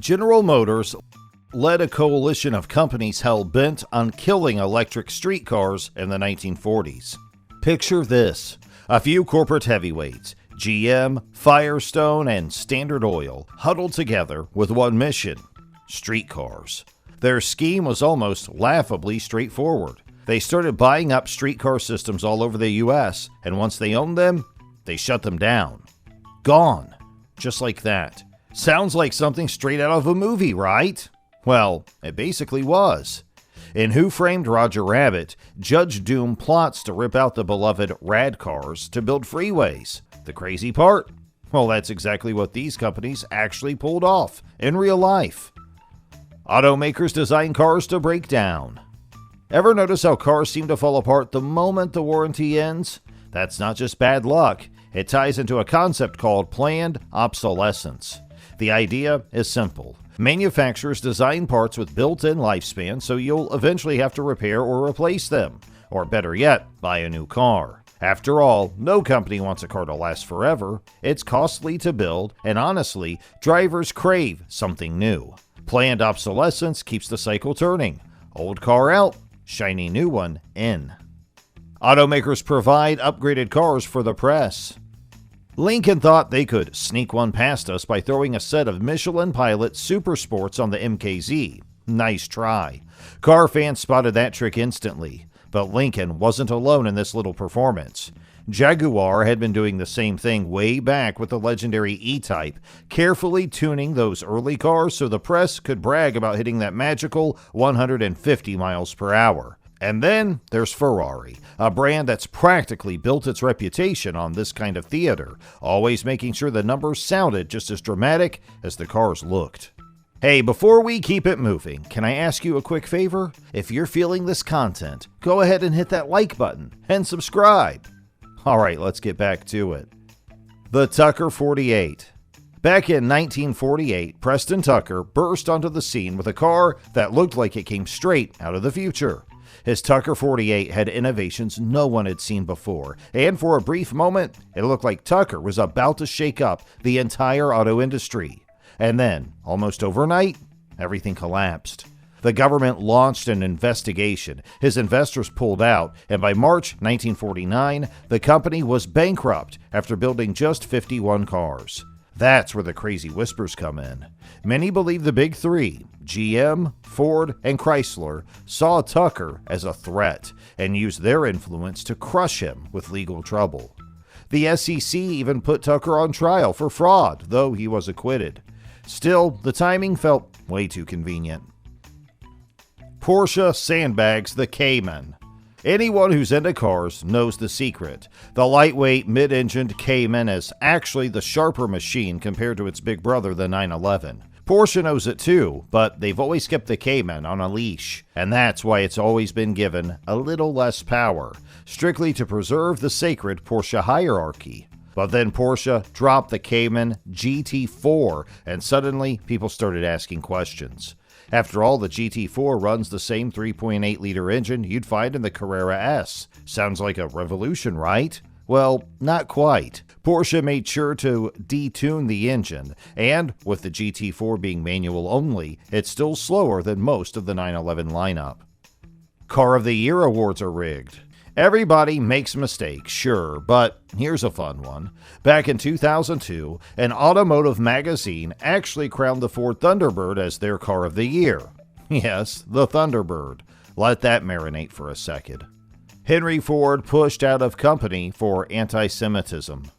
General Motors led a coalition of companies hell-bent on killing electric streetcars in the 1940s. Picture this: a few corporate heavyweights, GM, Firestone, and Standard Oil, huddled together with one mission: streetcars. Their scheme was almost laughably straightforward. They started buying up streetcar systems all over the U.S., and once they owned them, they shut them down. Gone. Just like that. Sounds like something straight out of a movie, right? Well, it basically was. In Who Framed Roger Rabbit, Judge Doom plots to rip out the beloved rad cars to build freeways. The crazy part? Well, that's exactly what these companies actually pulled off in real life. Automakers design cars to break down. Ever notice how cars seem to fall apart the moment the warranty ends? That's not just bad luck. It ties into a concept called planned obsolescence. The idea is simple. Manufacturers design parts with built-in lifespan, so you'll eventually have to repair or replace them. Or better yet, buy a new car. After all, no company wants a car to last forever. It's costly to build, and honestly, drivers crave something new. Planned obsolescence keeps the cycle turning. Old car out, shiny new one in. Automakers provide upgraded cars for the press. Lincoln thought they could sneak one past us by throwing a set of Michelin Pilot Super Sports on the MKZ. Nice try. Car fans spotted that trick instantly. But Lincoln wasn't alone in this little performance. Jaguar had been doing the same thing way back with the legendary E-Type, carefully tuning those early cars so the press could brag about hitting that magical 150 miles per hour. And then there's Ferrari, a brand that's practically built its reputation on this kind of theater, always making sure the numbers sounded just as dramatic as the cars looked. Hey, before we keep it moving, can I ask you a quick favor? If you're feeling this content, go ahead and hit that like button and subscribe. Alright, let's get back to it. The Tucker 48. Back in 1948, Preston Tucker burst onto the scene with a car that looked like it came straight out of the future. His Tucker 48 had innovations no one had seen before, and for a brief moment, it looked like Tucker was about to shake up the entire auto industry. And then, almost overnight, everything collapsed. The government launched an investigation, his investors pulled out, and by March 1949, the company was bankrupt after building just 51 cars. That's where the crazy whispers come in. Many believe the big three, GM, Ford, and Chrysler, saw Tucker as a threat and used their influence to crush him with legal trouble. The SEC even put Tucker on trial for fraud, though he was acquitted. Still, the timing felt way too convenient. Porsche sandbags the Cayman. Anyone who's into cars knows the secret. The lightweight, mid-engined Cayman is actually the sharper machine compared to its big brother, the 911. Porsche knows it too, but they've always kept the Cayman on a leash, and that's why it's always been given a little less power, strictly to preserve the sacred Porsche hierarchy. But then Porsche dropped the Cayman GT4, and suddenly people started asking questions. After all, the GT4 runs the same 3.8-liter engine you'd find in the Carrera S. Sounds like a revolution, right? Well, not quite. Porsche made sure to detune the engine, and with the GT4 being manual only, it's still slower than most of the 911 lineup. Car of the Year awards are rigged. Everybody makes mistakes, sure, but here's a fun one. Back in 2002, an automotive magazine actually crowned the Ford Thunderbird as their car of the year. Yes, the Thunderbird. Let that marinate for a second. Henry Ford pushed out of company for anti-Semitism.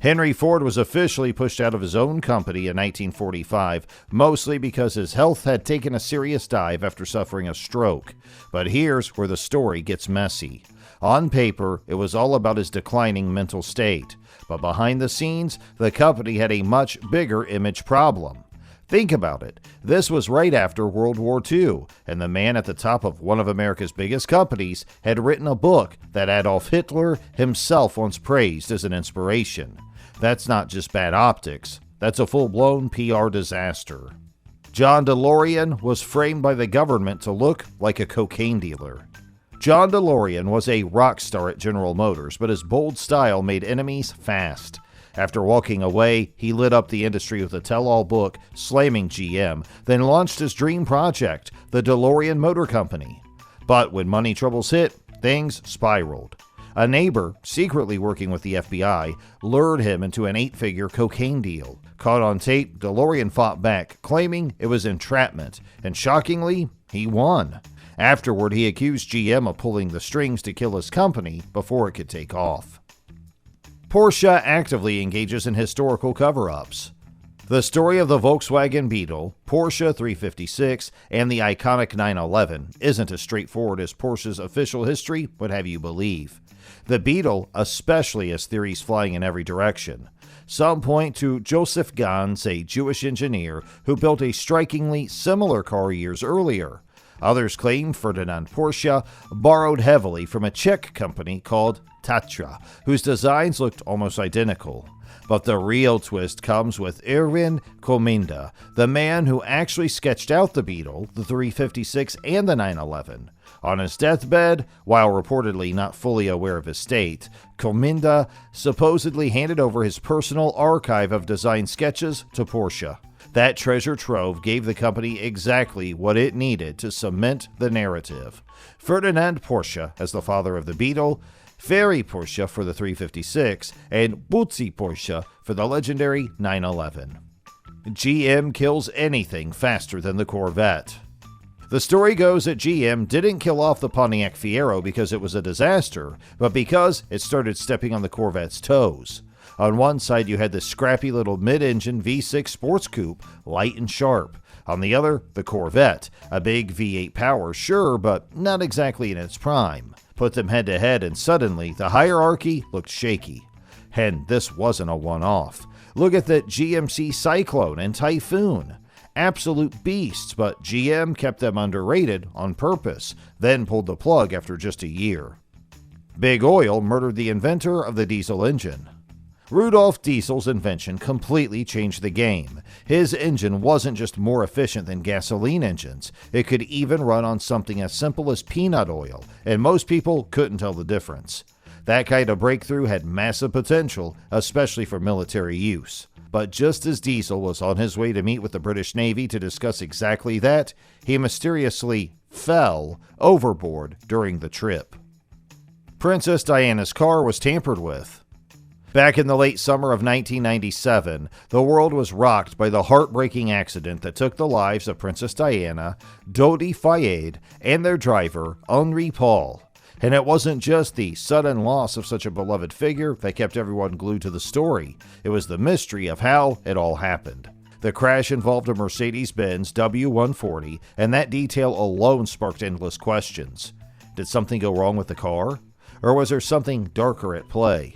Henry Ford was officially pushed out of his own company in 1945, mostly because his health had taken a serious dive after suffering a stroke. But here's where the story gets messy. On paper, it was all about his declining mental state, but behind the scenes, the company had a much bigger image problem. Think about it. This was right after World War II, and the man at the top of one of America's biggest companies had written a book that Adolf Hitler himself once praised as an inspiration. That's not just bad optics, that's a full-blown PR disaster. John DeLorean was framed by the government to look like a cocaine dealer. John DeLorean was a rock star at General Motors, but his bold style made enemies fast. After walking away, he lit up the industry with a tell-all book slamming GM, then launched his dream project, the DeLorean Motor Company. But when money troubles hit, things spiraled. A neighbor, secretly working with the FBI, lured him into an 8-figure cocaine deal. Caught on tape, DeLorean fought back, claiming it was entrapment, and shockingly, he won. Afterward, he accused GM of pulling the strings to kill his company before it could take off. Porsche actively engages in historical cover-ups. The story of the Volkswagen Beetle, Porsche 356, and the iconic 911 isn't as straightforward as Porsche's official history would have you believe. The Beetle especially has theories flying in every direction. Some point to Joseph Ganz, a Jewish engineer who built a strikingly similar car years earlier. Others claim Ferdinand Porsche borrowed heavily from a Czech company called Tatra, whose designs looked almost identical. But the real twist comes with Erwin Kominda, the man who actually sketched out the Beetle, the 356, and the 911. On his deathbed, while reportedly not fully aware of his state, Kominda supposedly handed over his personal archive of design sketches to Porsche. That treasure trove gave the company exactly what it needed to cement the narrative. Ferdinand Porsche as the father of the Beetle, Ferry Porsche for the 356, and Butzi Porsche for the legendary 911. GM kills anything faster than the Corvette. The story goes that GM didn't kill off the Pontiac Fiero because it was a disaster, but because it started stepping on the Corvette's toes. On one side, you had the scrappy little mid-engine V6 sports coupe, light and sharp. On the other, the Corvette, a big V8 power, sure, but not exactly in its prime. Put them head-to-head, and suddenly, the hierarchy looked shaky. And this wasn't a one-off. Look at the GMC Cyclone and Typhoon. Absolute beasts, but GM kept them underrated on purpose, then pulled the plug after just a year. Big Oil murdered the inventor of the diesel engine. Rudolf Diesel's invention completely changed the game. His engine wasn't just more efficient than gasoline engines. It could even run on something as simple as peanut oil, and most people couldn't tell the difference. That kind of breakthrough had massive potential, especially for military use. But just as Diesel was on his way to meet with the British Navy to discuss exactly that, he mysteriously fell overboard during the trip. Princess Diana's car was tampered with. Back in the late summer of 1997, the world was rocked by the heartbreaking accident that took the lives of Princess Diana, Dodi Fayed, and their driver, Henri Paul. And it wasn't just the sudden loss of such a beloved figure that kept everyone glued to the story. It was the mystery of how it all happened. The crash involved a Mercedes-Benz W140, and that detail alone sparked endless questions. Did something go wrong with the car? Or was there something darker at play?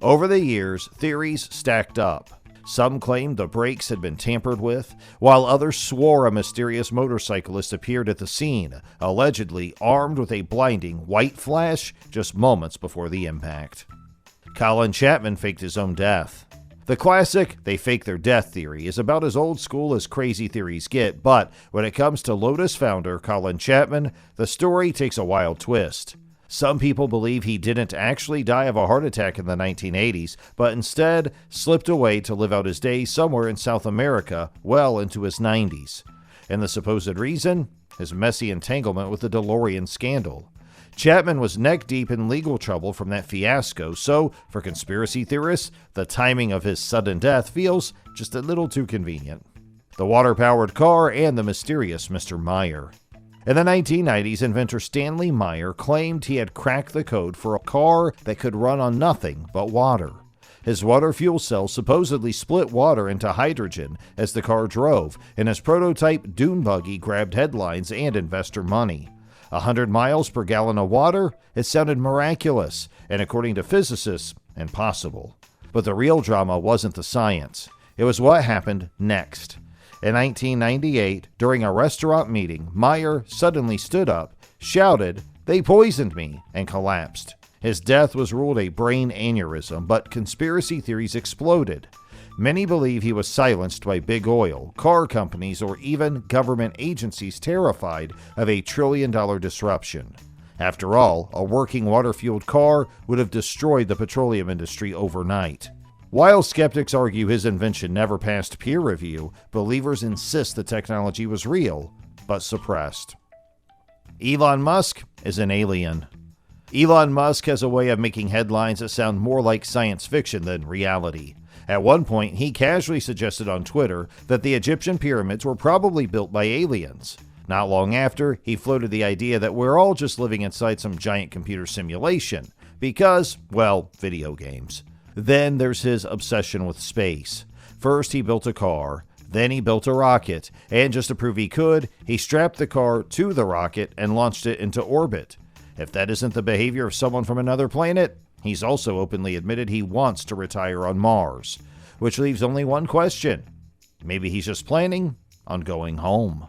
Over the years, theories stacked up. Some claimed the brakes had been tampered with, while others swore a mysterious motorcyclist appeared at the scene, allegedly armed with a blinding white flash just moments before the impact. Colin Chapman faked his own death. The classic "they fake their death" theory is about as old school as crazy theories get, but when it comes to Lotus founder Colin Chapman, the story takes a wild twist. Some people believe he didn't actually die of a heart attack in the 1980s, but instead slipped away to live out his days somewhere in South America well into his 90s. And the supposed reason? His messy entanglement with the DeLorean scandal. Chapman was neck-deep in legal trouble from that fiasco, so, for conspiracy theorists, the timing of his sudden death feels just a little too convenient. The water-powered car and the mysterious Mr. Meyer. In the 1990s, inventor Stanley Meyer claimed he had cracked the code for a car that could run on nothing but water. His water fuel cell supposedly split water into hydrogen as the car drove, and his prototype dune buggy grabbed headlines and investor money. 100 miles per gallon of water? It sounded miraculous, and according to physicists, impossible. But the real drama wasn't the science. It was what happened next. In 1998, during a restaurant meeting, Meyer suddenly stood up, shouted, "They poisoned me," and collapsed. His death was ruled a brain aneurysm, but conspiracy theories exploded. Many believe he was silenced by big oil, car companies, or even government agencies terrified of a trillion-dollar disruption. After all, a working water-fueled car would have destroyed the petroleum industry overnight. While skeptics argue his invention never passed peer review, believers insist the technology was real, but suppressed. Elon Musk is an alien. Elon Musk has a way of making headlines that sound more like science fiction than reality. At one point, he casually suggested on Twitter that the Egyptian pyramids were probably built by aliens. Not long after, he floated the idea that we're all just living inside some giant computer simulation because, well, video games. Then there's his obsession with space. First, he built a car. Then he built a rocket. And just to prove he could, he strapped the car to the rocket and launched it into orbit. If that isn't the behavior of someone from another planet, he's also openly admitted he wants to retire on Mars. Which leaves only one question. Maybe he's just planning on going home.